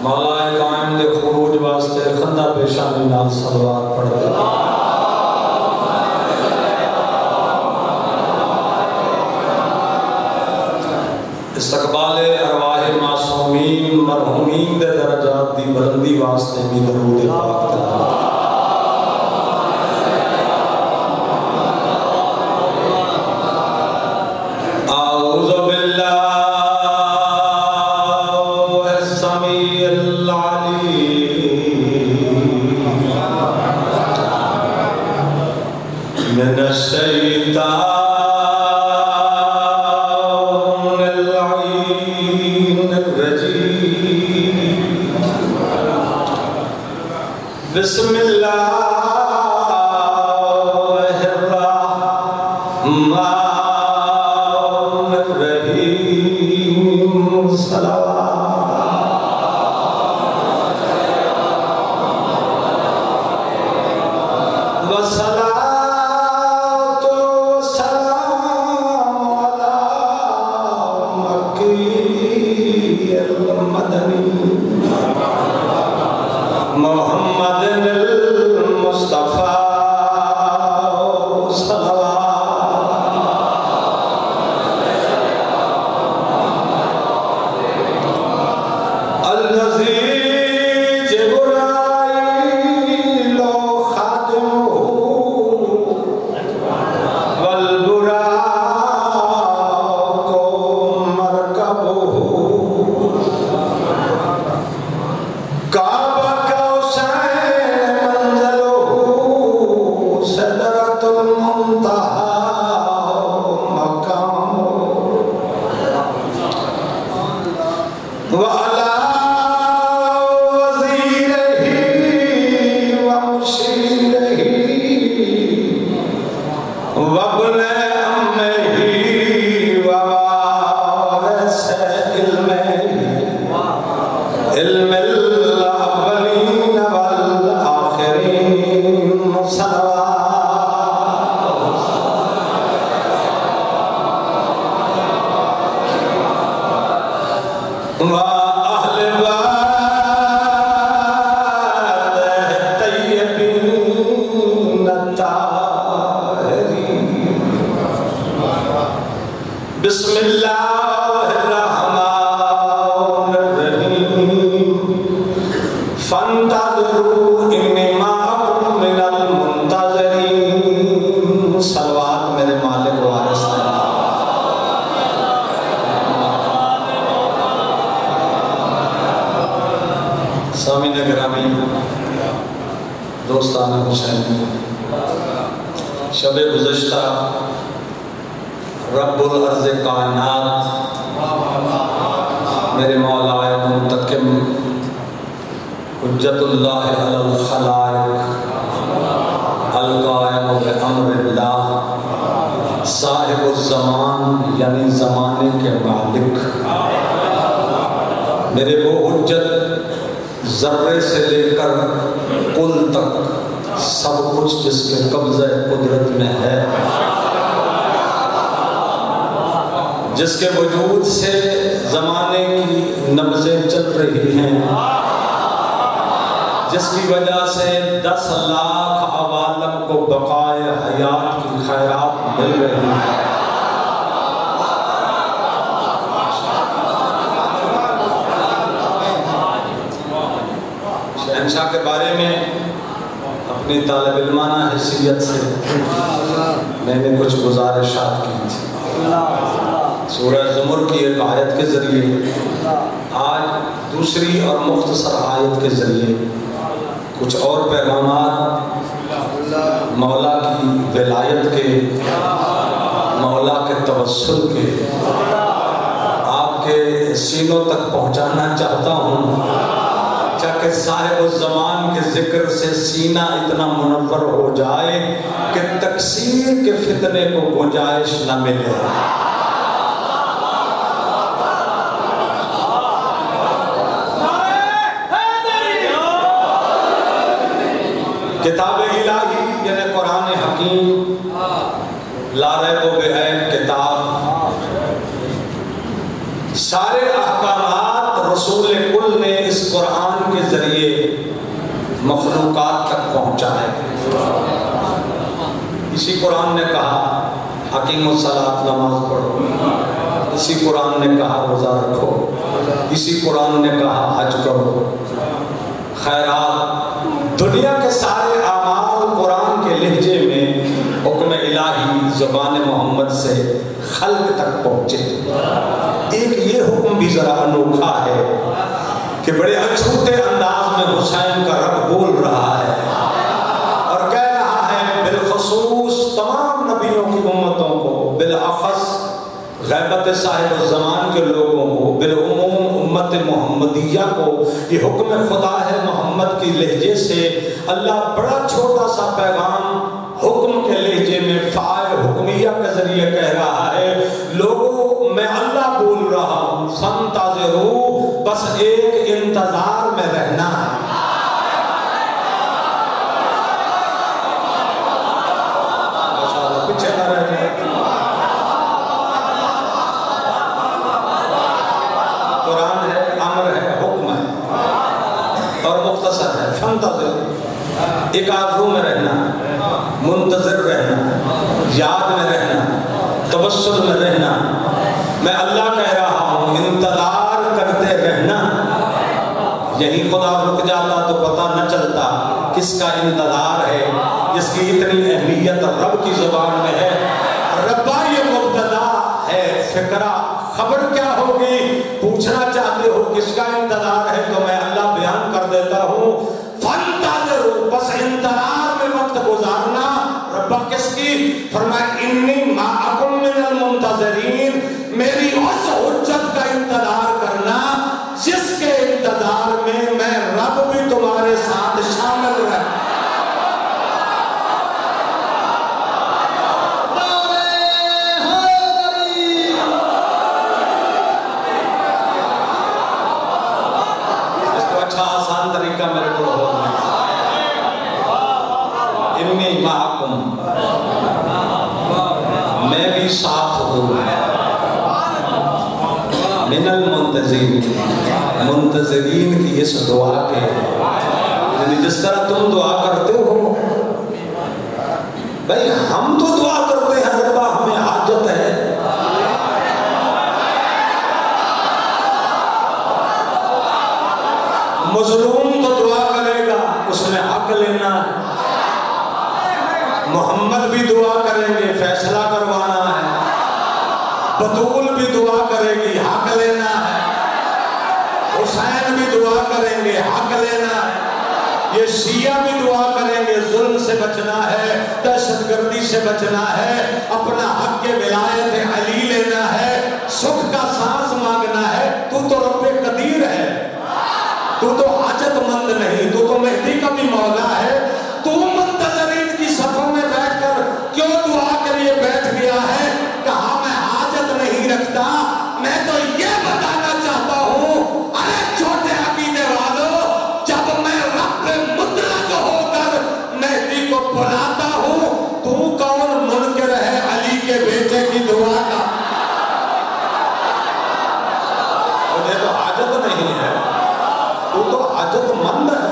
مولا قائم دے خروج واسطے خندہ پیشانی نال صلوات پڑھ دے استقبال ارواح معصومین مرحومین دے درجات دی بلندی واسطے بھی درود پاک دے اعوذ باللہ السمیع العلیم من الشیطان بسم اللہ الرحمن الرحیم محمد المصطفیٰ بسم اللہ الرحمن الرحیم فانتظروا انی معکم من المنتظرین صلوات میرے مالک وارث سامعین گرامی دوستان حسینی شب گزشتہ رب الارض کائنات میرے مولا منتقم حجت اللہ علی الخلائق القائم بامر اللہ صاحب الزمان یعنی زمانے کے مالک میرے وہ حجت ذرے سے لے کر کل تک سب کچھ جس کے قبضہ قدرت میں ہے جس کے وجود سے زمانے کی نبضیں چل رہی ہیں جس کی وجہ سے 10 لاکھ عوالم کو بقائے حیات کی خیرات مل رہی ہیں شہنشاہ کے بارے میں اپنی طالب علمانہ حیثیت سے میں نے کچھ گزارشات کی تھی سورہ زمر کی ایک آیت کے ذریعے آج دوسری اور مختصر آیت کے ذریعے کچھ اور پیغامات مولا کی ولایت کے مولا کے توسل کے آپ کے سینوں تک پہنچانا چاہتا ہوں تاکہ صاحب الزمان کے ذکر سے سینہ اتنا منور ہو جائے کہ تکثیر کے فتنے کو گنجائش نہ ملے کتاب الہی یعنی قرآن حکیم لا ریب و بعین کتاب سارے احکامات رسول کل کامل نے اس قرآن کے ذریعے مخلوقات تک پہنچا ہے۔ اسی قرآن نے کہا حکیم الصلاۃ، نماز پڑھو، اسی قرآن نے کہا روزہ رکھو، اسی قرآن نے کہا حج کرو، خیرات، دنیا کے سارے اعمال قرآن کے لہجے میں حکم الہی زبان محمد سے خلق تک پہنچے۔ ایک یہ حکم بھی ذرا انوکھا ہے کہ بڑے اچھوتے انداز میں حسین کا رب بول رہا ہے اور کہہ رہا ہے بالخصوص تمام نبیوں کی امتوں کو، بالاخص غیبت صاحب الزمان کے لوگوں کو، بالعموم امت محمدیہ کو یہ حکم خدا ہے محمد کی لہجے سے۔ اللہ بڑا چھوٹا سا پیغام حکم کے لہجے میں فائل حکمیہ کے ذریعے کہہ رہا ہے، لوگوں میں اللہ بول رہا ہوں، فانتظروا، بس ایک انتظار میں رہنا ہے۔ پیچھے نہ رہ جائے، قرآن ہے، امر ہے، حکم ہے اور مختصر ہے۔ فانتظروا، ایک آرزو میں رہنا، منتظر رہنا، یاد میں رہنا، توسل میں رہنا۔ میں اللہ کہہ رہا ہوں انتظار کرتے رہنا۔ یہی خدا رک جاتا تو پتہ نہ چلتا کس کا انتظار ہے، جس کی اتنی اہمیت رب کی زبان میں ہے۔ ربا یہ مبتدا ہے، فکرہ خبر کیا ہوگی؟ پوچھنا چاہتے ہو کس کا انتظار ہے تو میں اللہ بیان کر دیتا ہوں، فانتظروا، بس انتظار میں وقت گزارنا۔ ربا کس کی؟ فرمایا انی معکم من المنتظرین، میری اس حجت کا انتظار کرنا جس کے انتظار میں میں رب بھی تمہارے ساتھ شامل رہا۔ اس کو اچھا آسان طریقہ میرے کو ہو انی معکم، میں بھی ساتھ ہوں، من المنتظرین، منتظرین کی اس دعا کے، یعنی جس طرح تم دعا کرتے ہو، بھائی ہم تو دعا کرتے ہیں ربا ہمیں حاجت ہے، مظلوم تو دعا کرے گا، اس میں حق لینا ہے، محمد بھی دعا کریں گے، فیصلہ کروانا ہے، بطول بھی دعا کرے گی، حق لینا ہے، حسین بھی دعا کریں گے، حق لینا ہے، یہ شیعہ بھی دعا کریں گے، ظلم سے بچنا ہے، دہشت گردی سے بچنا ہے، اپنا حق کے ولایت علی لینا ہے، سکھ کا سانس مانگنا ہے۔ تو رب قدیر ہے، تو حاجت مند نہیں، تو مہدی کا بھی مولا ہے، تو منتظرین کی صفوں میں بیٹھ کر کیوں دعا کے لیے بیٹھ گیا ہے؟ کہا میں حاجت نہیں رکھتا، میں تو یہ بتانا چاہتا ہوں، ارے چھوٹے عقیدے والوں، جب میں رب مطلق ہو کر مہدی کو بلاتا ہوں، تو کون منکر ہے علی کے بیٹے کی دعا کا؟ مجھے تو حاجت نہیں ہے، تو حاجت مند ہے۔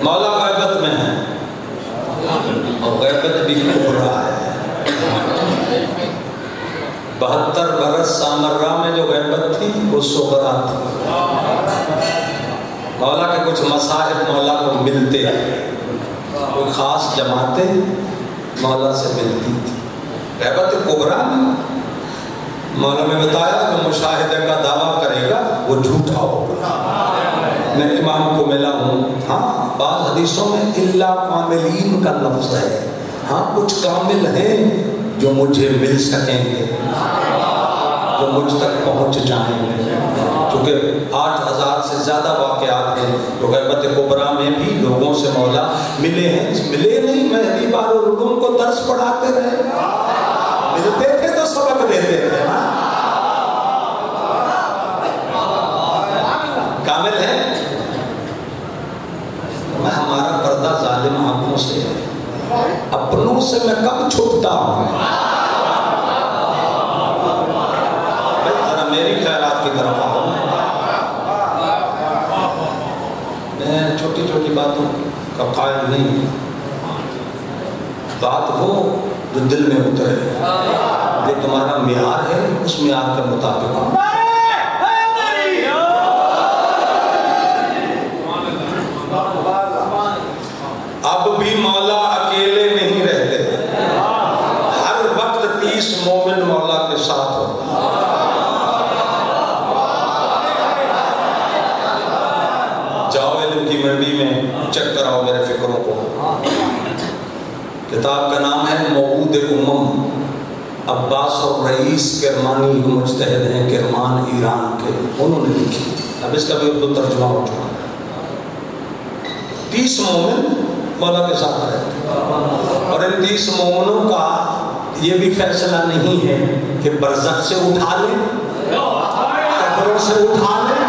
مولا غیبت میں ہے اور غیبت بھی کبرا ہے۔ 72 برس سامرہ میں جو غیبت تھی وہ صغرا تھی۔ مولا کے کچھ مصائب مولا کو ملتے، کوئی خاص جماعتیں مولا سے ملتی تھی۔ غیبت کبرا میں مولا نے بتایا کہ مشاہدے کا دعویٰ کرے گا وہ جھوٹا ہوگا۔ میں امام کو ملا ہوں، ہاں بعض حدیثوں میں اللہ کاملین کا لفظ ہے، ہاں کچھ کامل ہیں جو مجھے مل سکیں گے، جو مجھ تک پہنچ جائیں گے، چونکہ 8000 سے زیادہ واقعات ہیں جو غیبت کبرا میں بھی لوگوں سے مولا ملے ہیں۔ ملے نہیں، مہدی بارالعلوم کو درس پڑھاتے رہے، ملتے تھے تو سبق دیتے تھے نا۔ باتوں کا قائل نہیں. بات وہ جو دل میں اترے، جو تمہارا معیار ہے اس معیار کے مطابق. اب بھی مولا اکیلے نہیں رہتے، ہر وقت 30 مومن مولا کے ساتھ ہوتا. جاؤ علم کی منڈی میں چیک کراؤ میرے فکروں کو. کتاب کا نام ہے موعود امم. عباس اور رئیس کرمانی مجتہد ہیں کرمان ایران کے، انہوں نے لکھی. اب اس کا بھی اردو ترجمہ ہو چکا. 30 مومن مولا کے ساتھ رہتے، اور ان 30 مومنوں کا یہ بھی فیصلہ نہیں ہے کہ برزخ سے اٹھا لیں، قبروں سے اٹھا لیں،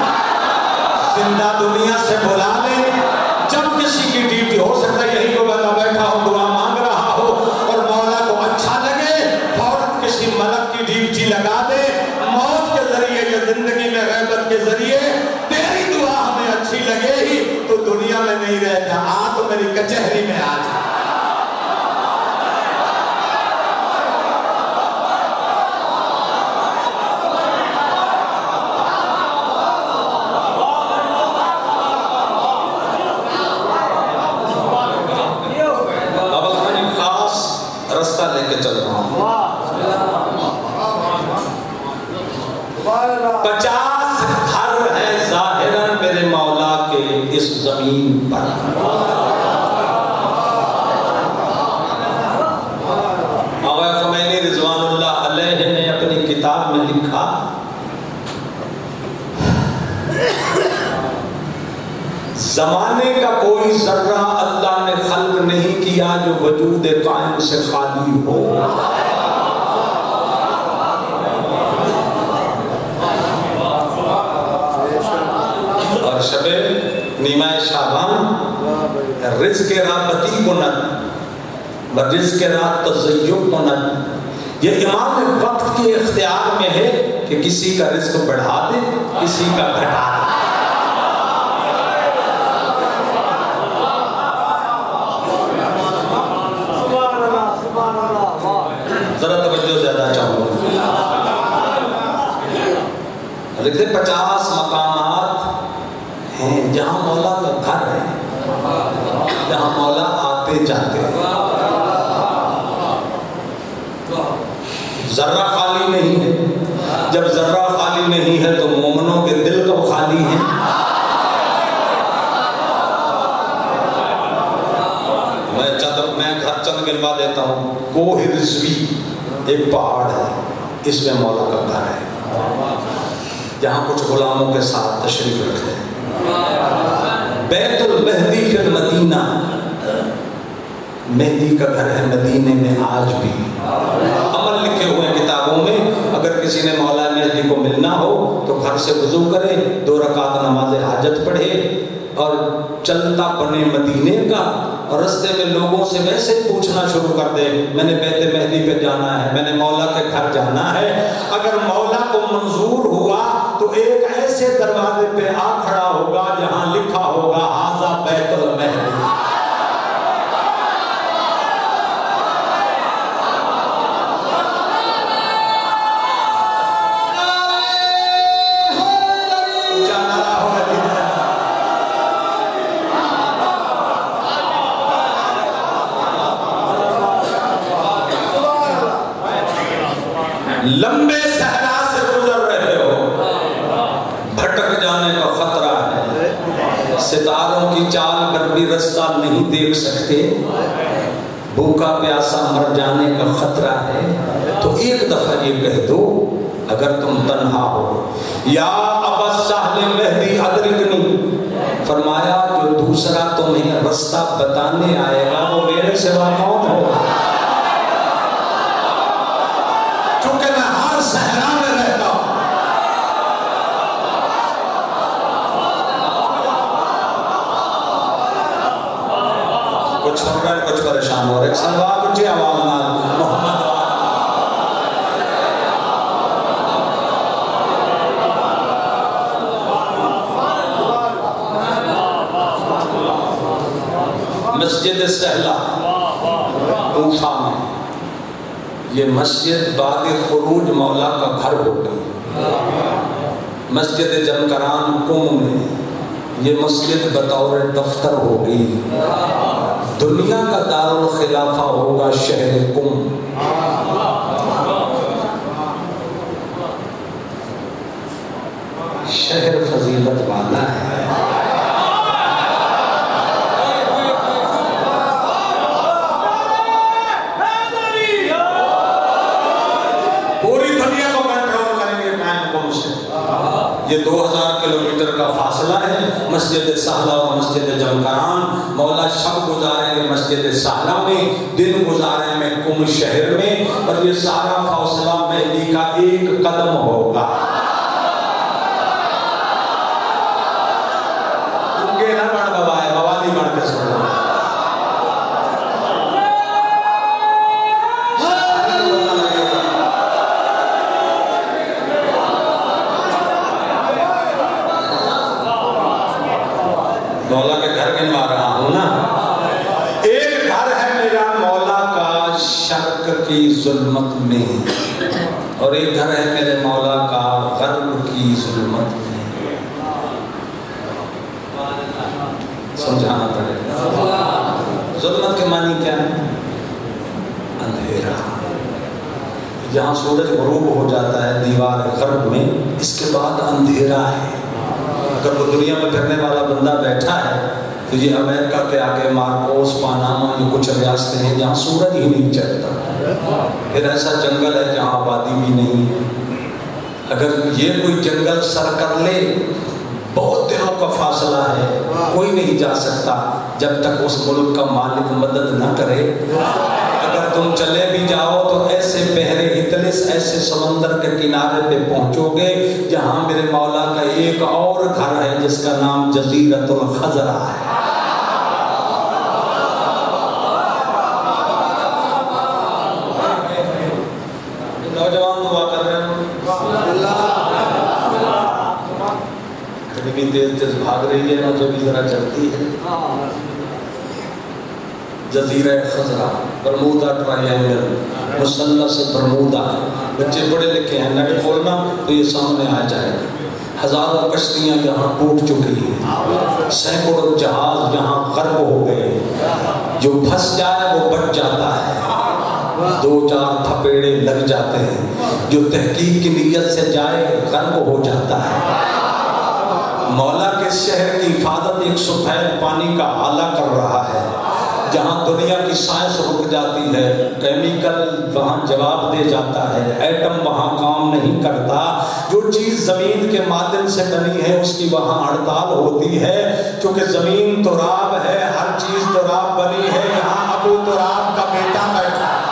زندہ دنیا سے بلا لیں. جب کسی کی ڈیوٹی ہو سکتا ہے یہی کو بندہ بیٹھا ہو دعا مانگ رہا ہو اور مولا کو اچھا لگے فوراً کسی ملک کی ڈیوٹی لگا دے، موت کے ذریعے یا زندگی میں غیبت کے ذریعے تیری دعا ہمیں اچھی لگے ہی تو دنیا میں نہیں رہتا، آ تو میری کچہری میں آ جا. لے کے چل رہا ہوں. 50 گھر ہے ظاہراً میرے مولا کے اس زمین پر. آقا خمینی رضوان اللہ علیہ نے اپنی کتاب میں لکھا زمانے کا کوئی ذرہ اللہ نے خلق نہیں کیا جو وجود قائم سے خالی ہو. اور شب نیمہ شعبان رزق رابطی کنن رزق رات تزیب کنن. یہ امام وقت کے اختیار میں ہے کہ کسی کا رزق بڑھا دے کسی کا گھٹا دے. ذرا توجہ زیادہ چاہوں گا. لکھتے 50 مقامات ہیں جہاں مولا کا گھر ہے، جہاں مولا آتے جاتے ہیں. ذرہ خالی نہیں ہے. جب ذرہ خالی نہیں ہے تو مومنوں کے دل کب خالی ہیں؟ میں گھر چند گنوا دیتا ہوں. کوہ رضوی ایک پہاڑ ہے، اس میں مولا کا گھر ہے جہاں کچھ غلاموں کے ساتھ تشریف رکھتے ہیں. بیت المہدی فی المدینہ، مہدی کا گھر ہے مدینے میں آج بھی. عمل لکھے ہوئے کتابوں میں اگر کسی نے مولا مہدی کو ملنا ہو تو گھر سے وضو کرے، 2 رکعت نماز حاجت پڑھے اور چلتا بنے مدینے کا، اور رستے میں لوگوں سے ویسے پوچھنا شروع کر دے میں نے بیت مہدی پہ جانا ہے، میں نے مولا کے گھر جانا ہے. اگر مولا کو منظور ہوا تو ایک ایسے دروازے پہ آ کھڑا ہوگا جہاں لکھا ہوگا ھذا بیت المہدی. لمبے صحرا سے گزر رہے ہو، بھٹک جانے کا خطرہ ہے، ستاروں کی چال پر بھی رستہ نہیں دیکھ سکتے، بھوکا پیاسا مر جانے کا خطرہ ہے، تو ایک دفعہ یہ کہہ دو اگر تم تنہا ہو، یا ابا سہل مہدی ادرکنی، فرمایا جو دوسرا تمہیں رستہ بتانے آئے گا وہ میرے سوا کون ہوگا. چونکہ میں ہر صحرا میں رہتا ہوں. کچھ سن رہے ہیں کچھ پریشان ہو رہے ہیں. سلوات اونچی آواز نال محمد مسجد سہلا کوفہ میں، یہ مسجد بعد خروج مولا کا گھر ہو گئی۔ مسجد جمکران قم میں، یہ مسجد بطور دفتر ہوگی۔ دنیا کا دارالخلافہ ہوگا شہر قم۔ شہر فضیلت والا ہے۔ پوری دنیا کو کنٹرول کریں گے قائم قم سے۔ یہ 2000 کلومیٹر کا فاصلہ ہے مسجد سہلا اور مسجد جمکران۔ مولا شب گزاریں گے مسجد سہلا میں، دن گزاریں گے قم شہر میں، اور یہ سارا فاصلہ مہدی کا ایک قدم ہوگا۔ مولا کے گھر گنوا رہا ہوں نا۔ ایک گھر ہے میرا مولا کا شرق کی ظلمت میں، اور ایک گھر ہے میرے مولا کا غرب کی ظلمت میں۔ سمجھانا پڑے گا۔ ظلمت کے معنی کیا ہے؟ اندھیرا۔ جہاں سورج غروب ہو جاتا ہے دیوار غرب میں، اس کے بعد اندھیرا ہے۔ اگر وہ دنیا میں پھرنے والا بندہ بیٹھا ہے تو یہ امریکہ کے آگے مارکوس، پاناما، یہ کچھ ریاستیں ہیں جہاں سورج ہی نہیں چڑھتا۔ پھر ایسا جنگل ہے جہاں آبادی بھی نہیں ہے۔ اگر یہ کوئی جنگل سر کر لے، بہت دنوں کا فاصلہ ہے، کوئی نہیں جا سکتا جب تک اس ملک کا مالک مدد نہ کرے۔ اگر تم چلے بھی جاؤ تو ایسے بحر اطلس، ایسے سمندر کے کنارے پہ پہنچو گے جہاں میرے مولا کا ایک اور گھر ہے جس کا نام جزیرۃ الخضرا ہے۔ نوجوان دعا کر رہے ہیں، گھڑی بھی تیز تیز بھاگ رہی ہے، مجھے بھی ذرا چلتی ہے۔ جزیرہ خضرا، برمودا ٹرائینگل، مثلث برمودا۔ بچے پڑھے لکھے ہیں، نیٹ کھولنا تو یہ سامنے آ جائے گا۔ ہزاروں کشتیاں یہاں ٹوٹ چکی ہیں، سینکڑوں جہاز یہاں غرق ہو گئے۔ جو پھنس جائے وہ بچ جاتا ہے، 2-4 تھپیڑے لگ جاتے ہیں۔ جو تحقیق کی نیت سے جائے غرق ہو جاتا ہے۔ مولا کے شہر کی حفاظت ایک سفید پانی کا آلہ کر رہا ہے۔ جہاں دنیا کی سائنس رک جاتی ہے، کیمیکل وہاں جواب دے جاتا ہے، ایٹم وہاں کام نہیں کرتا، جو چیز زمین کے معدن سے بنی ہے اس کی وہاں ہڑتال ہوتی ہے، کیونکہ زمین تراب ہے، ہر چیز تراب بنی ہے، یہاں ابو تراب کا بیٹا بیٹھا ہے۔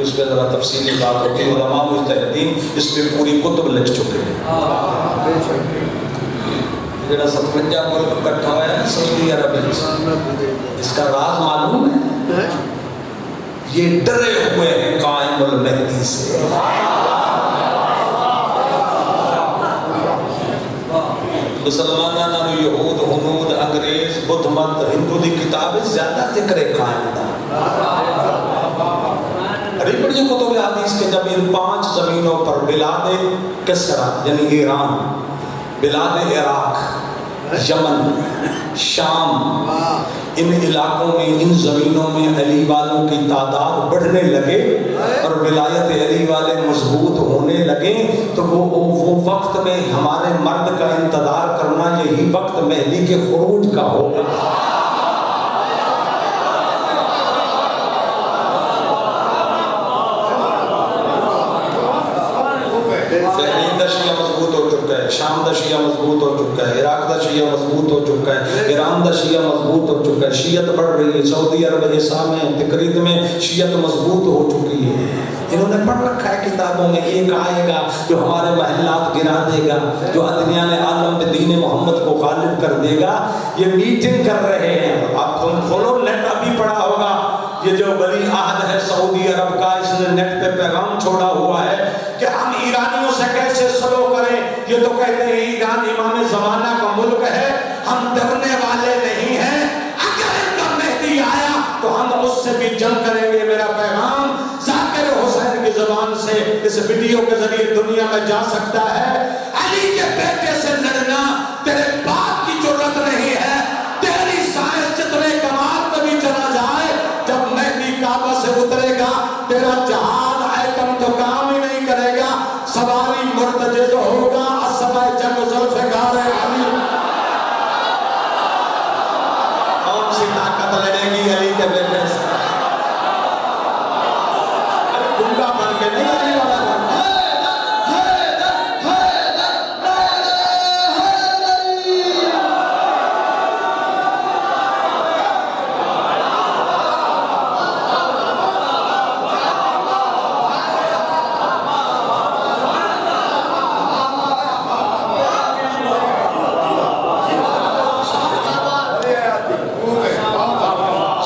اس پہ ذرا تفصیلی بات ہوتی ہے، علماء مجتہدین اس پہ پوری کتب لکھ چکے ہیں۔ جڑا 57 ملک اکٹھا ہوا ہے سعودی عرب، اس کا راز معلوم ہے؟ یہ ڈرے ہوئے ہیں قائم المہدی سے۔ مسلمانہ نہ یہود، ہنود، انگریز، بدھ مت، ہندو دی کتابیں زیادہ ذکر قائم دا۔ بڑی کتب حدیث کے جب ان 5 زمینوں پر بلاد کسرا یعنی ایران، بلاد عراق، یمن، شام، ان علاقوں میں، ان زمینوں میں علی والوں کی تعداد بڑھنے لگے اور ولایت علی والے مضبوط ہونے لگے، تو وہ وقت میں ہمارے مرد کا انتظار کرنا یہی وقت مہدی کے خروج کا ہوگا۔ مضبوط ہو چکا ہے۔ ہے، شام دا شیعہ مضبوط ہو چکا ہے، عراق دا شیعہ مضبوط ہو چکا ہے، ایران دا شیعہ مضبوط ہو چکا ہے، شیعت بڑھ رہی ہے، سعودی عرب ایسا میں تقرید میں شیعت مضبوط ہو چکی ہے۔ انہوں نے پڑھ رکھا ہے کتابوں میں، ایک آئے گا جو ہمارے محلات گرا دے گا، جو ادنیان عالم پہ دین محمد کو غالب کر دے گا۔ یہ میٹنگ کر رہے ہیں، آپ تم کھولو نیٹ، ابھی پڑھا ہوگا، یہ جو ولی عہد ہے سعودی عرب کا، اس نے نیٹ پہ پیغام چھوڑا ہوا ہے کہ ہم ایرانیوں سے کیسے سلو کریں۔ یہ تو کہتے ہیں ایران امام زمانہ کا ملک ہے، ہم ڈرنے والے نہیں ہیں، اگر ان کا مہدی آیا تو ہم اس سے بھی جنگ کریں گے۔ میرا پیغام ذاکر حسین کی زبان سے اس ویڈیو کے ذریعے دنیا میں جا سکتا ہے، علی کے بیٹے سے لڑنا تیرے باپ کی ضرورت نہیں ہے، تیری سائنس جتنے کمال پہ بھی چلا جائے، جب مہدی کعبہ سے اترے گا تیرا جہاد آئٹم تو کام ہی نہیں کرے گا، سواری مرتجز ہوگا، اسبہ جنگ ذوالفقار علی۔ کون سی طاقت لڑے گی علی کے بیٹے سے؟ گنگا بن کے نہیں علی والا بن کے۔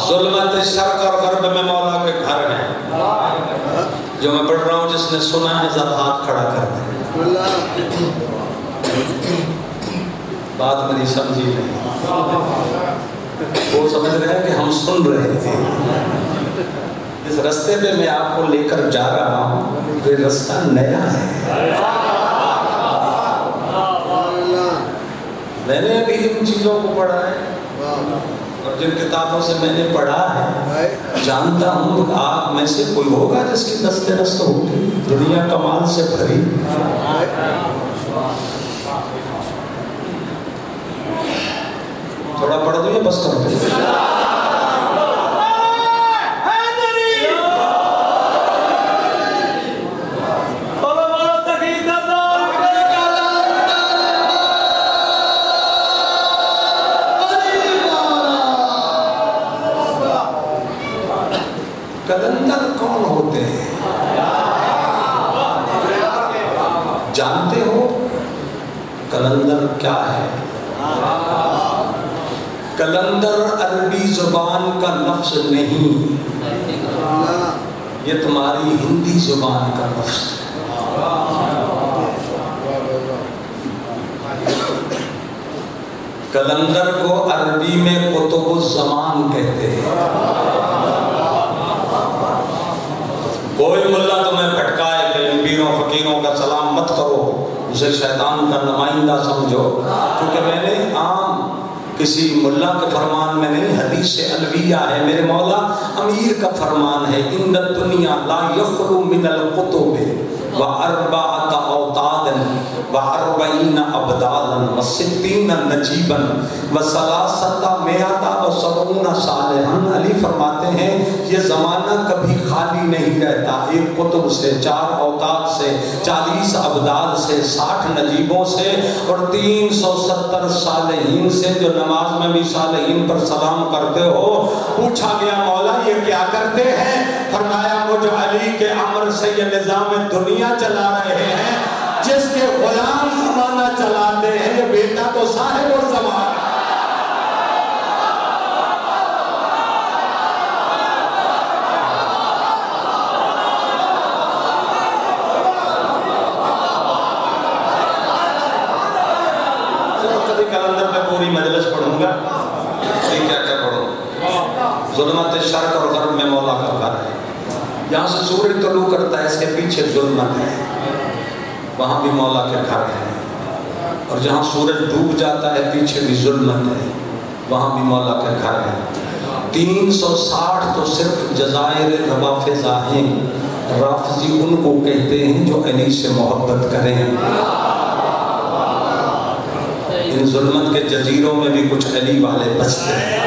ظلمت شرق اور غرب میں مولا کے گھر ہیں، جو میں پڑھ رہا ہوں، جس نے سنا ہے ذرا ہاتھ کھڑا کر دیں۔ بات میری سمجھی نہیں، وہ سمجھ رہے ہیں کہ ہم سن رہے تھے۔ اس رستے پہ میں آپ کو لے کر جا رہا ہوں، یہ رستہ نیا ہے۔ میں نے بھی ان چیزوں کو پڑھا ہے، اور جن کتابوں سے میں نے پڑھا ہے جانتا ہوں آپ میں سے کوئی ہوگا جس کی دست رست ہوگی، دنیا کمال سے بھری۔ تھوڑا پڑھ دوں یا بس کر دیں؟ کلندر کون ہوتے ہیں جانتے ہو؟ کلندر کیا ہے؟ کلندر عربی زبان کا لفظ نہیں، یہ تمہاری ہندی زبان کا لفظ ہے۔ کلندر کو عربی میں کتب الزمان کہتے ہیں۔ کوئی ملا تمہیں بھٹکائے کہ ان پیروں فقیروں کا سلام مت کرو، اسے شیطان کا نمائندہ سمجھو، کیونکہ میں نے عام کسی ملا کے فرمان میں نہیں، حدیث علویہ ہے، میرے مولا امیر کا فرمان ہے، ان الدنیا لا یخلو من القطب واربعۃ اوتاد واربعین ابدالا وستین نجیبا وثلاثۃ مئۃ وسبعون صالحا۔ علی فرماتے ہیں یہ زمانہ کبھی خالی نہیں رہتا، ایک قطب سے، 4 اوتاد سے، 40 ابدال سے، 60 نجیبوں سے، اور 370 صالحین سے، جو نماز میں بھی صالحین پر سلام کرتے ہو۔ پوچھا گیا مولا یہ کیا کرتے ہیں؟ فرمایا مجھ علی کے امر سے یہ نظام دنیا چلا رہے ہیں، جس کے غلام زمانہ چلاتے ہیں، یہ بیٹا تو صاحب الزمان۔ کبھی کلندر میں پوری مجلس پڑھوں گا، یہ کیا کیا پڑھوں؟ ظلمت شرق اور غرب میں مولا کا گھر ہے، یہاں سے سورج طلوع کرتا ہے، اس کے پیچھے ظلمت ہے، وہاں بھی مولا کے گھر ہے، اور جہاں سورج ڈوب جاتا ہے پیچھے بھی ظلمت ہے، وہاں بھی مولا کے گھر ہے۔ 360 تو صرف جزائر روافضہ ہیں، رافضی ان کو کہتے ہیں جو علی سے محبت کریں۔ ان ظلمت کے جزیروں میں بھی کچھ علی والے بستے ہیں،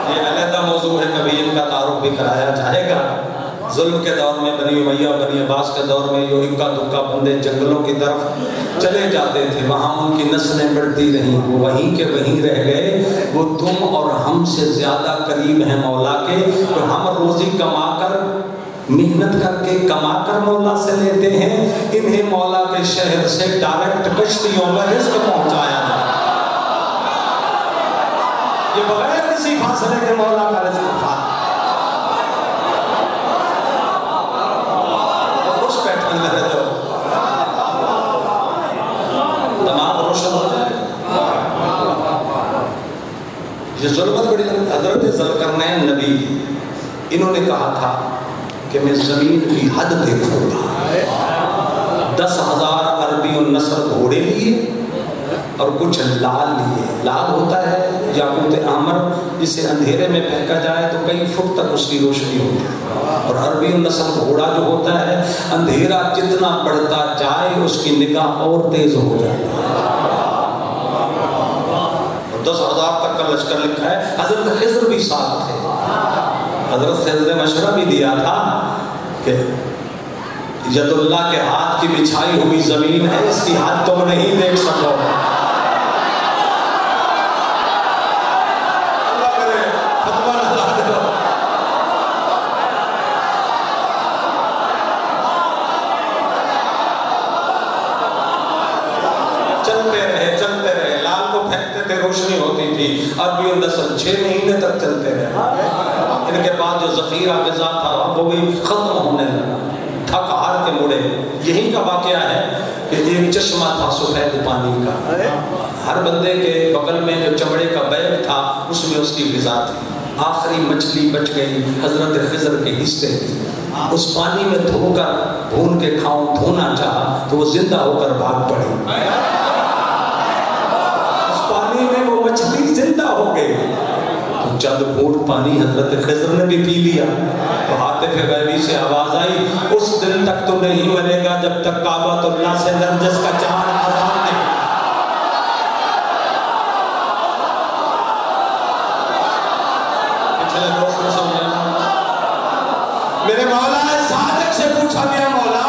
یہ علیحدہ موضوع ہے، کبھی ان کا تعارف بھی کرایا جائے گا۔ ظلم کے دور میں بنی امیہ بنی عباس کے دور میں جو اکا دکا بندے جنگلوں کی طرف چلے جاتے تھے، وہاں ان کی نسلیں بڑھتی رہیں، وہ وہیں کے وہیں رہ گئے۔ وہ تم اور ہم سے زیادہ قریب ہیں مولا کے، تو ہم روزی کما کر محنت کر کے کما کر مولا سے لیتے ہیں، انہیں مولا کے شہر سے ڈائریکٹ کشتیوں میں رزق پہنچایا جائے، یہ بغیر کسی فاصلے کے مولا کا رزق تھا۔ خوش بیٹھنے لگے تو دماغ روشن ہو جائے۔ یہ ظلمت بڑی حضرت ذوالقرنین نبی، انہوں نے کہا تھا کہ میں زمین کی حد دیکھوں گا، 10,000 عربی النصر گھوڑے لیے اور کچھ لال لیے۔ لال ہوتا ہے یاقوت احمر، جسے اندھیرے میں پھینکا جائے تو کئی فٹ تک اس کی روشنی ہوتی ہے، اور عربی النصر گھوڑا جو ہوتا ہے اندھیرا جتنا بڑھتا جائے اس کی نگاہ اور تیز ہو جاتی ہے، اور 10,000 تک کا لشکر لکھا ہے۔ حضرت خضر بھی ساتھ تھے، حضرت خضر نے مشورہ بھی دیا تھا کہ ید اللہ کے ہاتھ کی بچھائی ہوئی زمین ہے، اس کی حد تم نہیں دیکھ سکو، اللہ کرے فتویٰ نہ لا دو۔ چلتے رہے، لال کو پھینکتے تھے، روشنی ہوتی تھی، عربی النصر 6 مہینے تک چلتے رہے۔ ان کے بعد جو ذخیرہ غذا تھا وہ بھی ختم ہونے لگا، تھک ہار کے مڑے۔ یہی کا واقعہ ہے کہ ایک چشمہ تھا سفید پانی کا، ہر بندے کے بغل میں جو چمڑے کا بیگ تھا اس میں اس کی غذا تھی۔ آخری مچھلی بچ گئی حضرت خضر کے حصے کی، اس پانی میں دھو کر بھون کے کھاؤں، دھونا چاہا تو وہ زندہ ہو کر بھاگ پڑی، اس پانی میں وہ مچھلی زندہ ہو گئی۔ چند گھونٹ پانی حضرت خضر نے بھی پی لیا تو ہاتف غیبی سے آواز آئی، اس دن تک تو نہیں مرے گا جب تک کعبۃ اللہ سے نرجس کا چاند آزاد نہیں۔ پچھلے دوست میں سمجھا میرے مولا صادق سے پوچھا گیا، مولا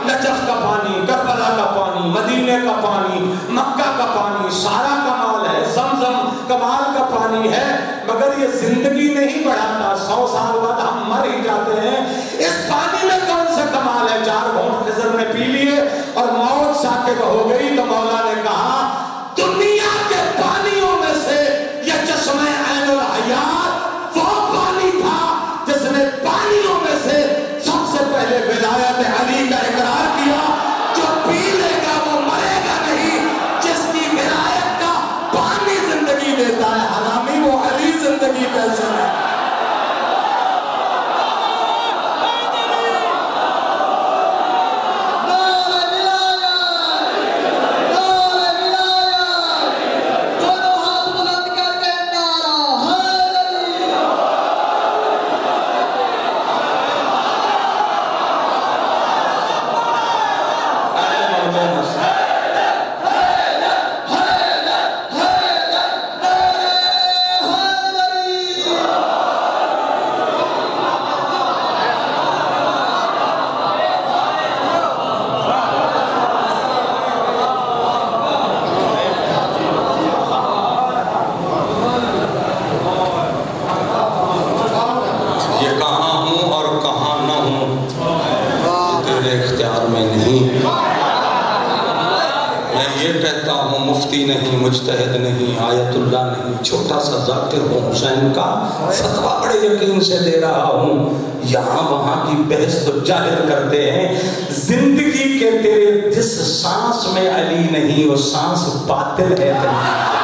نجف کا پانی، کربلا کا پانی، مدینے کا پانی، مکہ کا پانی سارا کمال ہے، زمزم کمال کا پانی ہے، مگر یہ زندگی نہیں بڑھاتا، 100 سال بعد ہم مر ہی جاتے ہیں، اس پانی میں کون سا کمال ہے؟ 4 گھونٹ خضر نے پی لیے اور موت ساکت ہو گئی تو مولا نے کہا دنیا کے پانیوں میں سے یہ چشمہ عین الحیات وہ پانی تھا جس نے پانیوں میں سے سب سے پہلے ولایت علی کا اقرار کیا، جو پی لے گا وہ مرے گا نہیں، جس کی ولایت کا پانی زندگی دیتا ہے، حرامی وہ علی زندگی کیسے ہے؟ نہیں، مجتہد نہیں، آیت اللہ نہیں، چھوٹا سا ذاکر ہوں، حسین کا فتویٰ بڑے یقین سے دے رہا ہوں۔ یہاں وہاں کی بحث تو جاہل کرتے ہیں، زندگی کے تیرے جس سانس میں علی نہیں وہ سانس باطل ہے تیری۔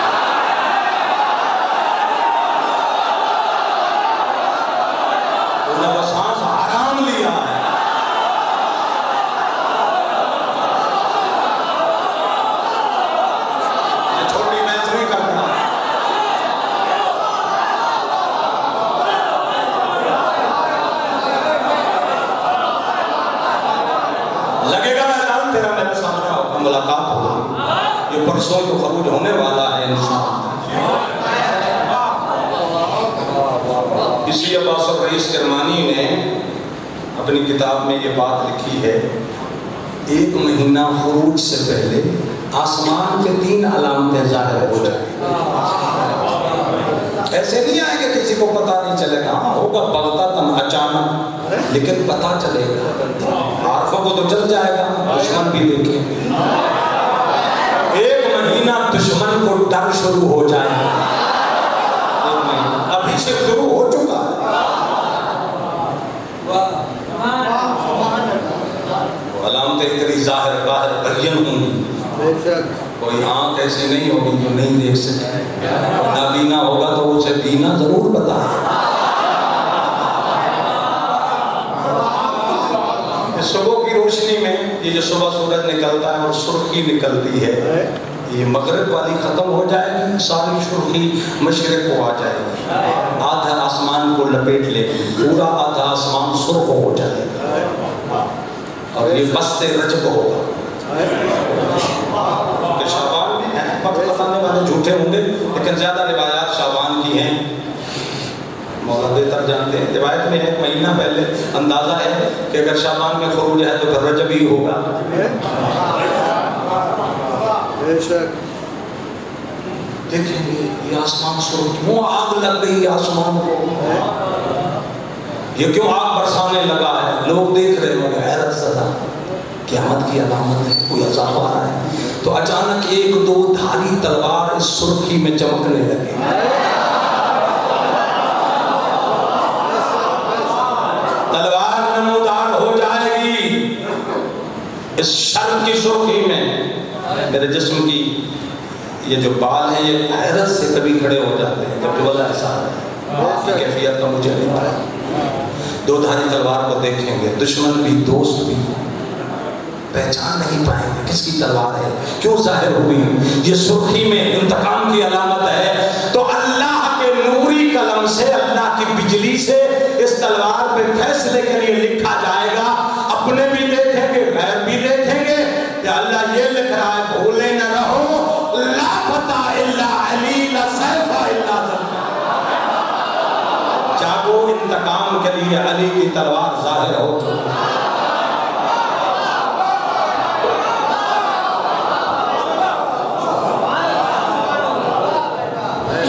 پرسوں تو خروج ہونے والا ہے انشاءاللہ۔ اسی عباس الرئیس کرمانی نے اپنی کتاب میں یہ بات لکھی ہے، 1 مہینہ خروج سے پہلے آسمان کے 3 علامتیں ظاہر ہو جائیں۔ ایسے نہیں آئے کہ کسی کو پتا نہیں چلے گا، ہاں ہوگا بغتاتن اچانک، لیکن پتا چلے گا، عارفوں کو تو چل جائے گا، دشمن بھی دیکھیں گے۔ 1 مہینہ دشمن کو ڈر شروع ہو جائے گا، 1 مہینہ ابھی سے شروع ہو چکا ہے۔ وہ علامتیں اتنی ظاہر باہر بین ہوں گی، کوئی آنکھ ایسی نہیں ہوگی جو نہیں دیکھ سکے، نابینا ہوگا تو اسے بینا ضرور بتا۔ صبح کی روشنی میں یہ جو صبح سورج نکلتا ہے اور سرخی نکلتی ہے، یہ مغرب والی ختم ہو جائے گی، ساری سرخی مشرق کو آ جائے گی، آدھا آسمان کو لپیٹ لے گی، پورا آدھا آسمان سرخ ہو جائے گا، اور یہ بست رجب ہوگا۔ کہ شعبان میں ہیں، وقت بتانے والے جھوٹے ہوں گے، لیکن زیادہ روایات شعبان کی ہیں، مولا بہتر جانتے ہیں۔ روایت میں 1 مہینہ پہلے اندازہ ہے کہ اگر شعبان میں خروج ہے تو پھر رجب ہی ہوگا۔ دیکھیں گے یہ آسمان سرخ، کیوں آگ لگ گئی آسمان کو، یہ کیوں آگ برسانے لگا ہے، لوگ دیکھ رہے ہوں گے، حیرت زدہ، قیامت کی علامت ہے، کوئی عذاب آ رہا ہے۔ تو اچانک 1-2 دھاری تلوار اس سرخی میں چمکنے لگے، تلوار نمودار ہو جائے گی اس شر کی سرخی میں۔ میرے جسم کی یہ جو بال ہیں یہ حیرت سے کبھی کھڑے ہو جاتے ہیں جب ڈولا ایسا ہے، کیفیت کا مجھے نہیں پتا۔ 2 دھاری تلوار کو دیکھیں گے، دشمن بھی دوست بھی پہچان نہیں پائیں گے کس کی تلوار ہے، کیوں ظاہر ہوئی، یہ سرخی میں انتقام کی علامت ہے۔ تو اللہ کے نوری قلم سے، اللہ کی بجلی سے اس تلوار پہ فیصلے کے لیے لکھا جائے گا، اپنے بھی دیکھیں گے، غیر بھی دیکھیں گے کہ اللہ یہ لکھ رہا ہے، بھولے نہ رہو، لا فتح الا علی، لا سیف الا ذل، جاگو انتقام کے لیے علی کی تلوار ظاہر ہو چکی۔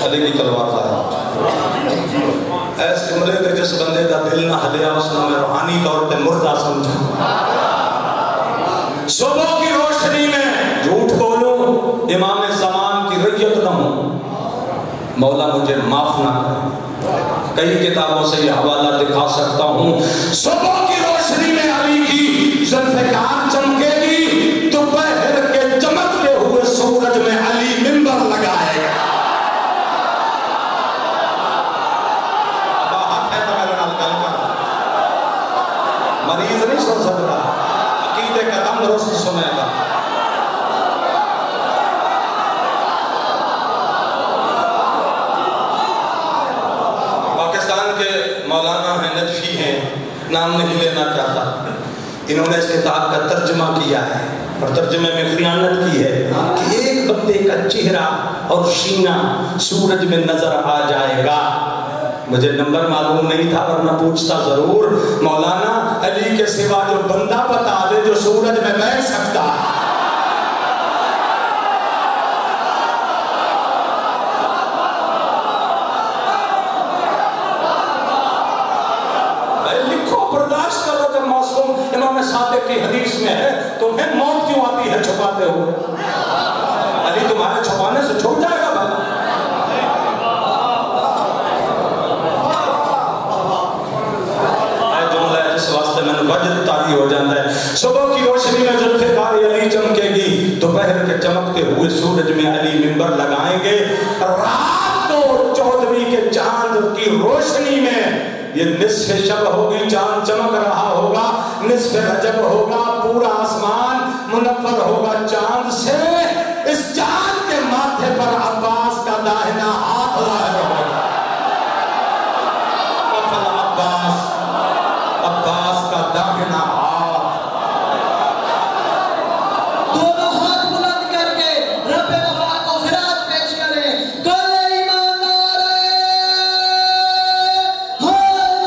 علی کی تلوار ظاہر ہو چکی۔ ایسے جملے تھے جس بندے کا دل نہ ہلیا اس نے روحانی طور پہ مردہ سمجھا۔ صبح کی روشنی میں جھوٹ بولوں، امام زمان کی ریت نہ ہوں، مولا مجھے معاف نہ کرے۔ کئی کتابوں سے یہ حوالہ دکھا سکتا ہوں۔ صبح کی روشنی میں علی کی ذوالفقار چمکے گی، دوپہر کے چمکتے ہوئے سورج میں علی منبر لگائے گا۔ مریض نہیں سن سکتا، عقیدے کا دم درست سنے گا۔ پاکستان کے مولانا ہیں، نجفی ہیں، نام نہیں لینا چاہتا، انہوں نے اس کتاب کا ترجمہ کیا ہے اور ترجمے میں خیانت کی ہے کہ ایک بندے کا چہرہ اور سینہ سورج میں نظر آ جائے گا۔ مجھے نمبر معلوم نہیں تھا ورنہ پوچھتا ضرور، مولانا علی کے سوا جو بندہ بتا دے جو سورج میں بیٹھ سکتا ہے۔ لکھو، برداشت کرو، جب معصوم امام صادق کی حدیث میں ہے تمہیں موت کیوں آتی ہے چھپاتے ہو؟ علی تمہارے چھپانے سے چھپ جائے گا بھلا؟ وجد تاری ہو جاتا ہے۔ صبح کی روشنی میں ذوالفقار علی چمکے گی، دوپہر کے چمکتے ہوئے سورج میں علی منبر لگائیں گے۔ رات کو 14ویں کے چاند کی روشنی میں یہ نصف شب ہوگی، چاند چمک رہا ہوگا، نصف رجب ہوگا، پورا آسمان منور ہوگا چاند سے۔ اس چاند کے ماتھے پر عباس کا داہنا ہاتھ ظاہر ہوگا۔ عباس کا داہنا ہاتھ، دونوں ہاتھ بلند کر کے رب وفا کو خراج پیش کریں۔ کل ایمان نعرہ حیدر،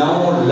9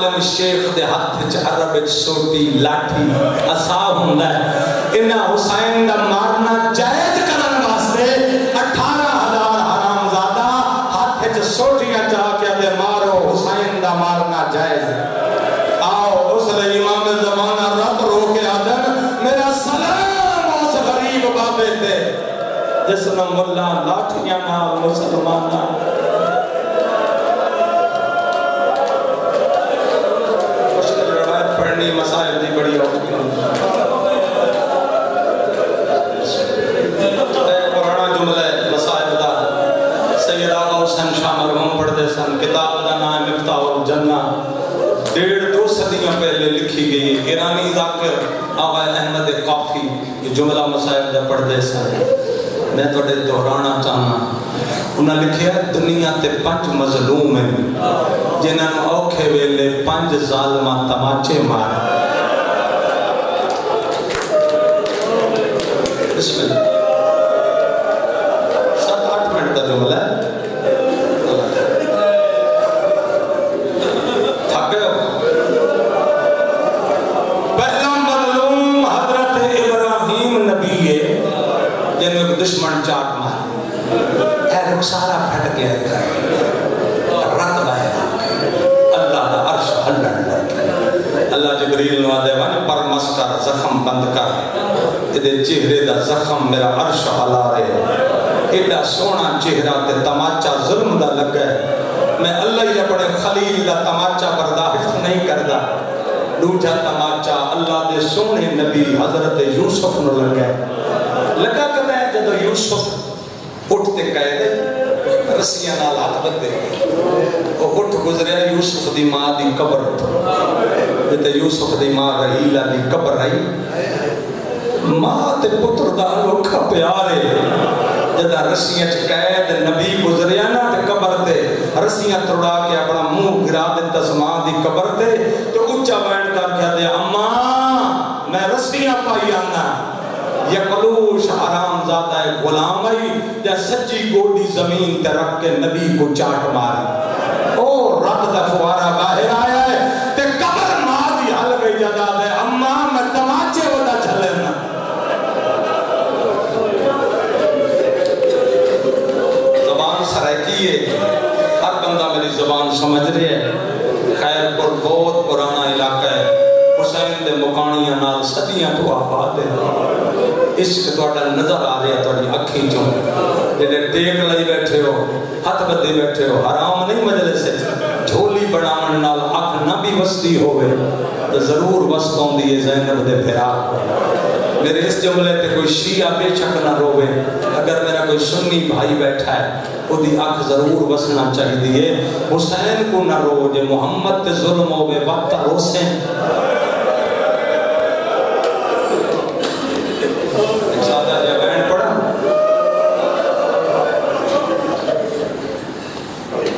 عالم شیخ دے ہاتھ وچ عرب وچ سوٹی لاٹھی عصا ہوندا ہے انہاں حسین دا مارنا جائز کرن واسطے 18,000 حرامزادہ ہاتھ وچ سوٹیاں چا کے دے مارو حسین دا مارنا جائز آؤ اس لیے امام زمانہ رب رو کے آدم میرا سلام اس غریب بابے تے جس نے ملا لاٹھیاں نال مسلماناں مسائل دی بڑی اوکھی پرانا جملہ مسائل دا سید آقا حسین شاہ مرحوم پڑھتے سن کتاب دا نام مفتاح الجنہ 1.5-2 صدیاں پہلے لکھی گئی ایرانی ذاکر آقا احمد کافی یہ جملہ مسائل دا پڑھتے سن میں توڑے دہرانا چاہنا انہاں لکھیا دنیا تے 5 مظلوم ہیں جنہاں اوکھے ویلے 5 ظالمہ تماچے مار بسم اللہ 7-8 منٹ کا جملہ ہے تھک گئے ہو پہلا مظلوم حضرت ابراہیم نبی ہے جنہوں ایک دشمن چاک مار رخسارہ پھٹ گیا ہے رقبہ ہے اللہ دا عرش ہلن لگ اللہ جبریل نو آدھے وان پر مسکر زخم بند کر ادھے چہرے دا زخم میرا عرش ہلا رہے ایڈا سونا چہرہ تے تماچا ظلم دا لگ گئے میں اللہ ہی اپنے خلیل دا تماچا برداشت نہیں کردہ دوجا تماچا اللہ دے سونے نبی حضرت یوسف نو لگ گئے لگا کہ میں جدو یوسف اٹھتے قیدے رسیاں نال ہاتھ بدے وہ اٹھ گزریا یوسف دی ماں دی قبر جتے یوسف دی ماں رحیلہ دی قبر رہی ماں تے پتر دا لوکھا پیارے جدہ رسیاں قید نبی گزریا نا تے قبر تے رسیاں تڑا کے اپنا منہ گرا دیتا ماں دی قبر تے تو اچھا بیٹھ کر کہہ دے اماں میں رسیاں پائی آنا یقلوش حرام زادہ غلامی یا سچی گوڑی زمین تے رکھ کے نبی کو چاٹ ماری او رب دا فوارہ باہر آیا ہے تے قبر ماں دی حل گئی جدا دے اماں میں تماچے ودا چلنا زبان سرائکی ہے ہر بندہ میری زبان سمجھ رہے ہے خیر پر بہت پرانا علاقہ ہے حسین دے مکانیاں نال صدیاں تو آباد ہے عشق توڑا نظر آ رہا توڑی اکھیں چوں جنہیں ٹیک لئی بیٹھے ہو ہاتھ بدے بیٹھے ہو حرام نہیں مجلس سے جھولی بڑامن نال اکھ نہ بھی وستی ہوئے تو ضرور وستوں دیئے زینب دے پھراک میرے اس جملے تے کوئی شیعہ بے شک نہ روے اگر میرا کوئی سنی بھائی بیٹھا ہے وہ دی اکھ ضرور وسنا چاہی دیئے حسین کو نہ رو جے محمد تے ظلم ہوئے وقت روسیں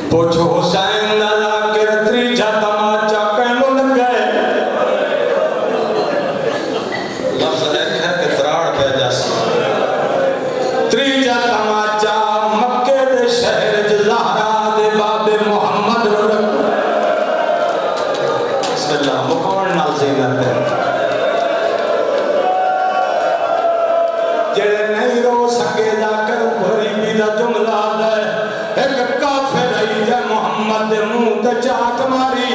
پوچھو حسین نالا کے تریجا تماچا کہنو لگ گئے لفظ ہے کہ تراڑ پہ جاسی تریجا تماچا مکہ دے شہر زہرا دے باب محمد رب بسم اللہ مکان نال زینت ہے جڑے نہیں رو سکے جا کر غریبی دا جملہ دے ایک کافر محمد منہ تے چاٹ ماری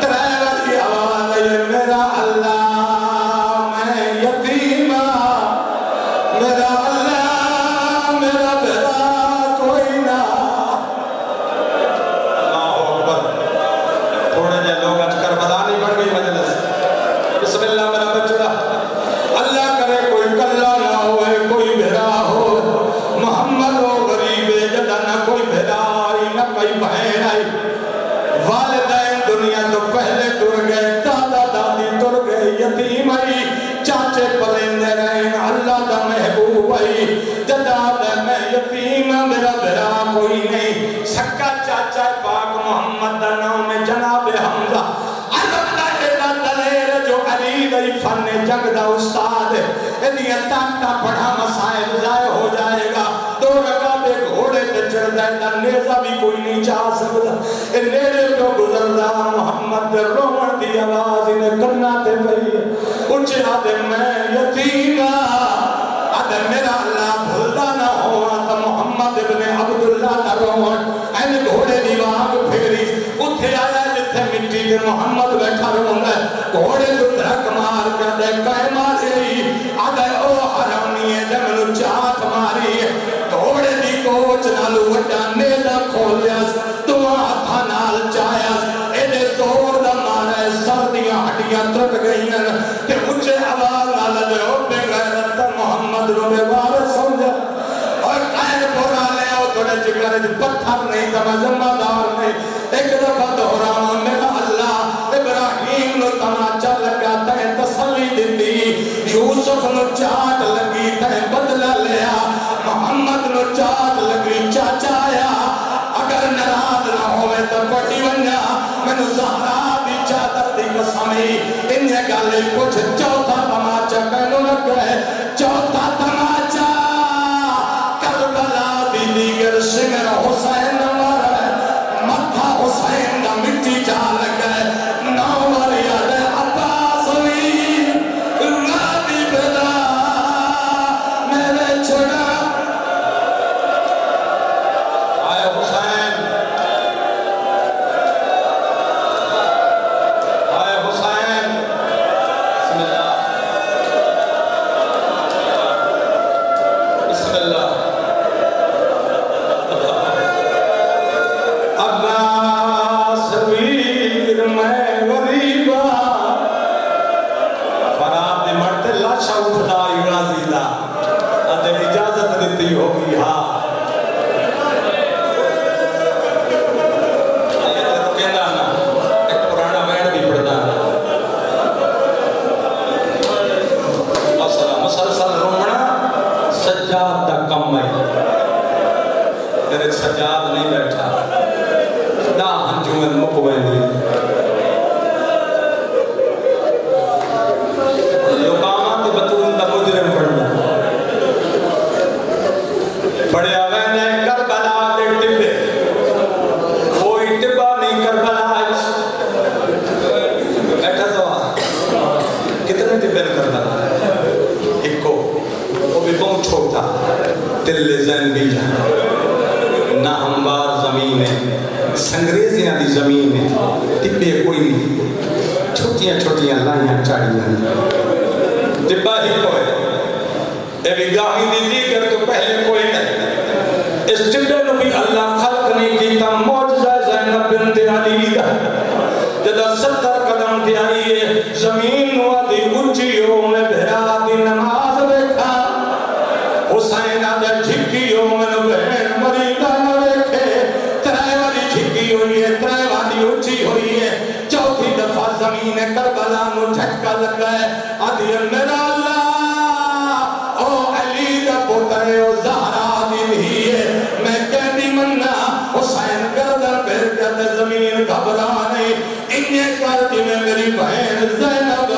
تریوری آواز ہے میرا اللہ میں یتیمہ میرا اللہ میرا بھرا کوئی نہ اللہ اکبر تھوڑے جے لوگ اچ کر بدا نہیں بڑھ گئی مجلس بسم اللہ میرا بچڑا اللہ کرے کوئی کلہ نہ ہوئے کوئی بھرا ہو محمد ہو غریب جدہ نہ کوئی بھرا نہ کوئی بہن آئی والدین دنیا تو پہلے ٹر گئے دادا دادی ٹر گئے یتیم آئی چاچے پلندے رہے اللہ دا محبوب آئی جدا دے میں یتیم میرا بھرا کوئی نہیں سکا چاچا پاک محمد دا نام جناب حمزہ البتہ ایڈا دلیر جو علی دئی فن جنگ دا استاد ادھیا تاکتا پڑھا مسائل ضائع ہو جائے گا 2 رکعت گھوڑے تے چڑھ دے نیزہ بھی کوئی نہیں چاہ سکتا نیڑے کو گزردا محمد دے رومن دی آواز انہیں کرنا دے پئی اچھے آدھے میں یتیم آدھے میرا اللہ بھولتا نہ ہوا تو محمد ابن عبداللہ نہ رومن این گھوڑے دی واگ پھیری اتھے آیا جتھے مٹی دے محمد بیٹھا رومن گھوڑے تو درک مار کر دے کہے ماری آدھے او حرامی ہے جمنو چاہت ماری گھوڑے دی کوچ نالو وڈا نیلا کھولیاس تو آتھا نال چاہیاس اینے زور دا مارے سردیاں ہڈیاں ترک گئیں کہ اچھے آواز نال دے ہو بے غیرت محمد رو بے وارث سمجھا اور خیر پورا لے آؤ تھوڑے جگر پتھر نہیں تمہیں ذمہ دار نہیں ایک دفعہ دہراما میرا اللہ ابراہیم نو تماچا لگا تہیں تسلی دیتی یوسف نو چاٹ لگی تہیں بدلہ لیا محمد نو چاٹ لگی چاچا آیا اگر نراض نہ ہوئے تو پڑھی ونیا میں نو زہرا دی چادر دی قسمی انہیں گالے کچھ چوتھا تماچا کہنو لگ گئے چوتھا تماچا کربلا دی دیگر سنگر حسین نمار متھا حسین دا مٹی جا لگ گئے نوور یاد عباس ہوئی غابی بلا میرے چھڑا آئے حسین آئے حسین بسم اللہ بسم اللہ عباس ویر میں غریبا فراب دی مرتے لاشا اٹھتا غازی دا ادھے اجازت دیتی ہوگی ہاں یہ تو کہنا نا ایک پرانا وین بھی پڑھتا مسلسل رومنا سجاد دا کم ہے تیرے سجاد نہیں بیٹھا دا ہنجومن مقبینی لقامات بطون دا مجرم پڑھنا پڑھے آگئے نے کربلا دے ٹبے کوئی ٹبا نہیں کربلا بیٹھا تو کتنے ٹبے نے کربلا ایک کو وہ بھی بہت چھوٹا تل زین بھی جا نہ ہموار زمین ہے سنگریزیاں دی زمین ہے ٹبے کوئی نہیں چھوٹیاں چھوٹیاں لائیاں چاڑیاں ٹبا ہی کوئی اے بھی گاہی دی دیگر تو پہلے کوئی نہیں اس ٹبے نو بھی اللہ خلق نہیں کیتا معجزہ زینب بنت علی دا جدہ 70 قدم تھی آئی ہے زمین وادی اچھیوں میں بھرا دی نماز بیٹھا حسین آدھا جھکیوں میں بہن مریدہ نہ دیکھے ترائے والی جھکی ہوئی ہے ترائے والی اچھی ہوئی ہے چوتھی دفعہ زمین کربلا نو جھٹکا لگا ہے آدھی میرا اللہ او علی دا پوتر او زہرا دی بھی ہے میں کہنی مننا حسین گردن پھر کہتے زمین گھبرا نہیں انہیں کرتی میں میری بہن زینب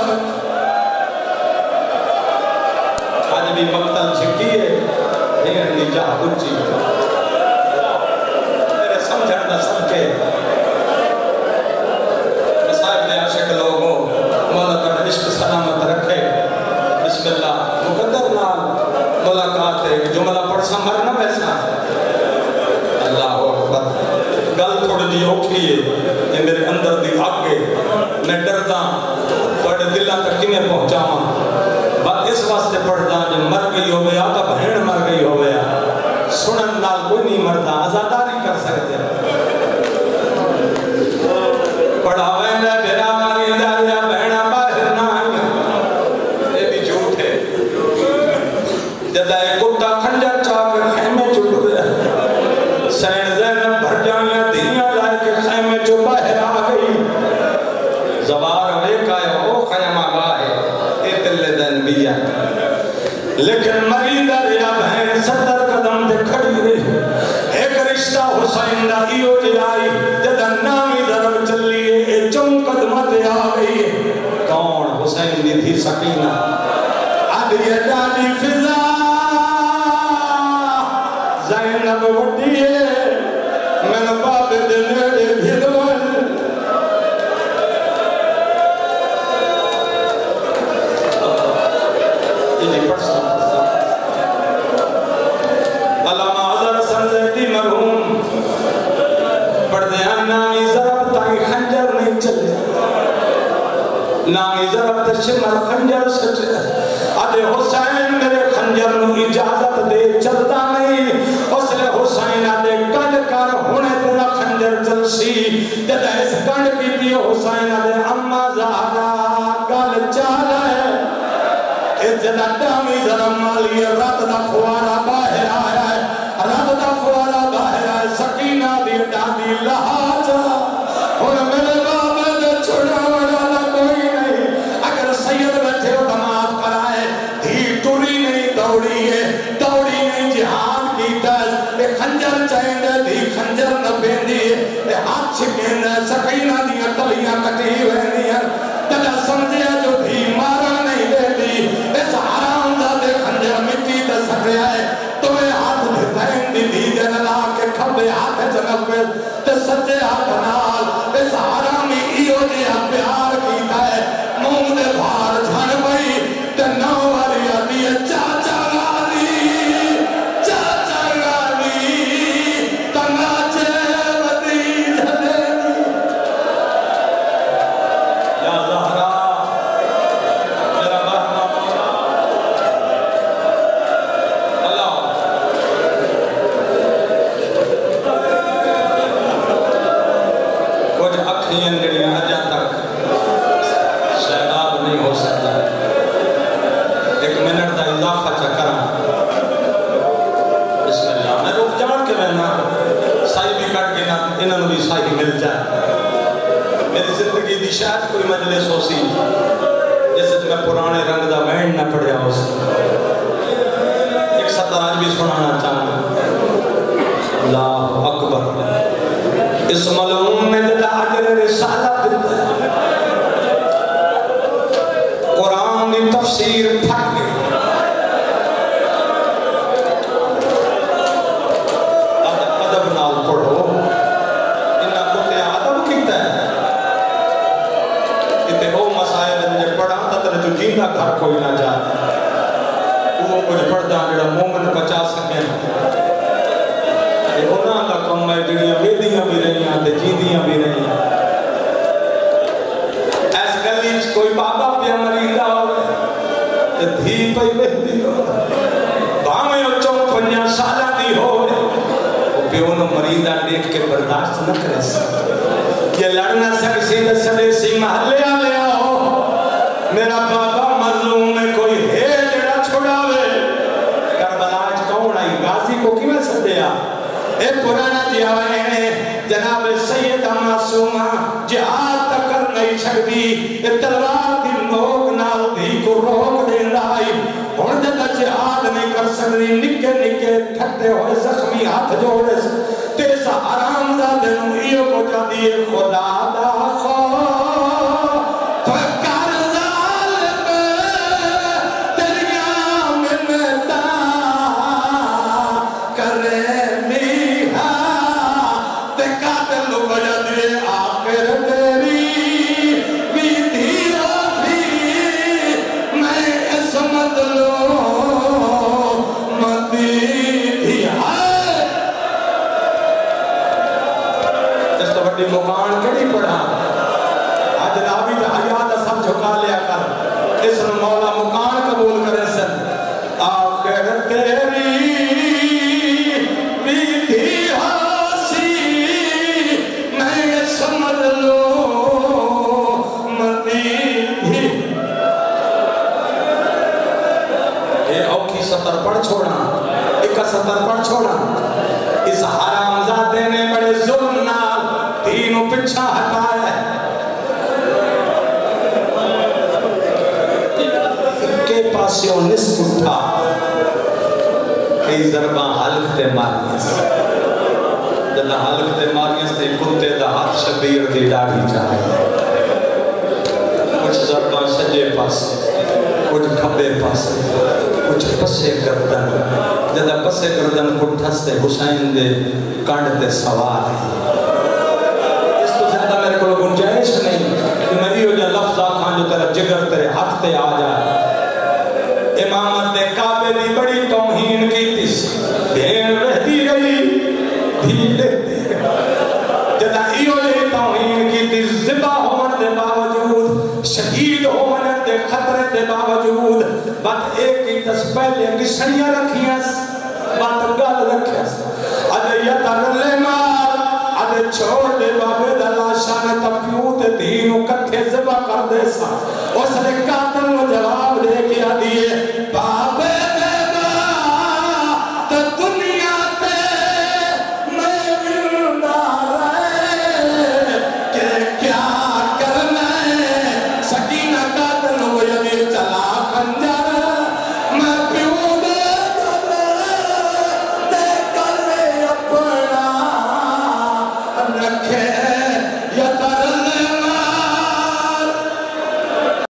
آج بھی مقتل جھکی ہے بہن دی جا اچھی میرے سمجھر نہ سب کے مسائب دے عاشق لوگوں مولا کا عشق سلامت رکھے بسم اللہ مقدر نال ملاقات ہے جملہ پڑھ سمجھ نہ ویسا اللہ اکبر گل تھوڑی دی اوکھی ہے یہ میرے اندر دی آگے میں ڈردا بڑے دلہ تک کیویں پہنچاواں بات اس واسطے پڑھدا جب مر گئی ہوئے آتا بہن مر گئی ہوئے سنن نال کوئی نہیں مردا آزاداری کر سکتے پڑھاوے نہ میرا ماری داریا بہنا باہر نہ آئیا یہ بھی جھوٹ ہے جدہ ایک کتا کھنجر چاہ کر خیمے چڑھ گیا سین زینب بھر جائیں دنیا لائے کے خیمے جو باہر آ گئی زبار ویکا ہے وہ خیمہ گاہ ہے اے دل دن بھی ہے لیکن مریدہ ریا بہن 70 قدم دے کھڑی رہی ایک رشتہ حسین دا ایو جی آئی جدہ نامی ضرب چلی ہے چم قدمہ دے آ گئی ہے کون حسین دی تھی سکینہ عدی جانی فضا زینب وڈی ہے میں باب دے نیڑے بھیدوان نامی ضرب تشمر خنجر سچ ادھے حسین میرے خنجر نو اجازت دے چلتا نہیں اس لئے حسین ادھے کنڈ کر ہونے تیرا خنجر چلسی جدہ اس کنڈ کی بھی حسین ادھے اما زہرا گل چالا ہے اس جدہ ڈامی ضرب مالی رات دا فوارا باہر آیا ہے رات دا فوارا باہر آیا ہے سکینہ دی ڈامی لہاجا اور میرے بابے دے چھوڑا والا کوئی نہیں اگر سید بیٹھے ہو تو معاف کرائے دھی ٹوری نہیں دوڑی نہیں جہاد کی تیز ایک خنجر چاہیں دے دھی خنجر نہ بیندی ایک ہاتھ چھکیں دے سکینہ دیا تلیاں کٹی ہوئے ہیں تدہ سمجھے جو دھی مارا نہیں دے دی اس حرام زادے خنجر مٹی دے سکے آئے تمہیں ہاتھ دھتائیں دی دی دے نلا کے کھبے ہاتھ جنب پہ تے سچے ہاتھ نال اس حرامی ایو جیا پیار کیتا ہے مونگ دے بھار جھن بھئی تے نو والی آدھی ہے چاچا گالی تنگاچے ودی جھلے دی یا زہرا میرا بہنا اللہ کچھ اکھیاں جڑیاں اجا تک سیراب نہیں ہو سکتا ایک منٹ دا اضافہ چکرا بسم اللہ میں رک جان کے میں سائی بھی کٹ کے نا انہوں بھی سائی مل جائے میری زندگی دی شاید کوئی مجلس ہو سی جیسے میں پرانے رنگ دا بینڈ نہ پڑیا ہو سی ایک سطر آج بھی سنانا چاہوں اللہ اکبر اس ملعون میں جدا اجر رسالت دیتا ہے قرآن دی تفسیر پھٹ گئی ادب نال پڑھو انہا کتے ادب کیتا ہے کتے او مسائل جنہیں پڑھا تتر جو جیندہ گھر کوئی نہ جائے وہ کچھ پڑھتا جڑا مومن بچا سکیں یہ انہاں کا کم ہے جڑیاں بیدیاں بھی رہی ہیں تے جیندیاں بھی رہی ہیں ایس گلی کوئی بابا پیا مریضہ ہو تے دھی پئی بہتی ہو بھامیں او چون پنجا سالہ دی ہو وہ پیو نو مریضہ دیکھ کے برداشت نہ کرے سکتے یہ لڑنا سکسی دسلے سی محلے آلے ہو میرا بابا مظلوم میں کوئی ہے جڑا چھوڑاوے کربلاج کون آئی غازی کو کی میں سدیا اے پرانا جی آئے جناب سیدہ معصومہ جہاد تکر نہیں چھڑ دی اے تلوار دی نوک نال دی کو روک دے لائی ہون جدہ جہاد نہیں کر سکتی نکے نکے تھٹے ہوئے زخمی ہاتھ جوڑے تیسا حرام زادے نو ایو کو جا دیئے خدا دا خوف فکر ظالم تریاں منتا کرے مکان کڑی پڑھا آج نابی پہ حیات سب جھکا لیا کر اس نے مولا مکان قبول کرے سن آخر تیری بیتی حاسی میں سمجھ لو مدی یہ اوکی سطر پڑھ چھوڑا ایک سطر پڑھ چھوڑا اس حرام زادے نے بڑے ظلم نال تینوں پچھا ہٹایا ہے کے پاسیوں نصف اٹھا کئی ضرباں حلق تے ماریس جدہ حلق تے ماریس تے کتے دا ہاتھ شبیر دی ڈاڑھی چاہے کچھ ضرباں سجے پاسے کچھ کھبے پاسے کچھ پسے گردن جدہ پسے گردن کٹھس تے حسین دے کانڈ تے سوار ہے میرے کو گنجائش نہیں کہ میں یہ جو لفظ آکھاں جو تیرا جگر تیرے ہاتھ تے آ جائے امامت نے کعبے دی بڑی توہین کی تیس بھیڑ رہتی گئی دھیلے جدہ ایو جی توہین کی تیس زبا ہون دے باوجود شہید ہونے دے خطرے دے باوجود بات ایک ہی دس پہلے گسڑیاں رکھیاں بات گل رکھیاں ادھے یتر لے مار ادھے چھوڑ دے بابے دلاشا نے تپیوں تے دینوں کٹھے زبا کر دے سا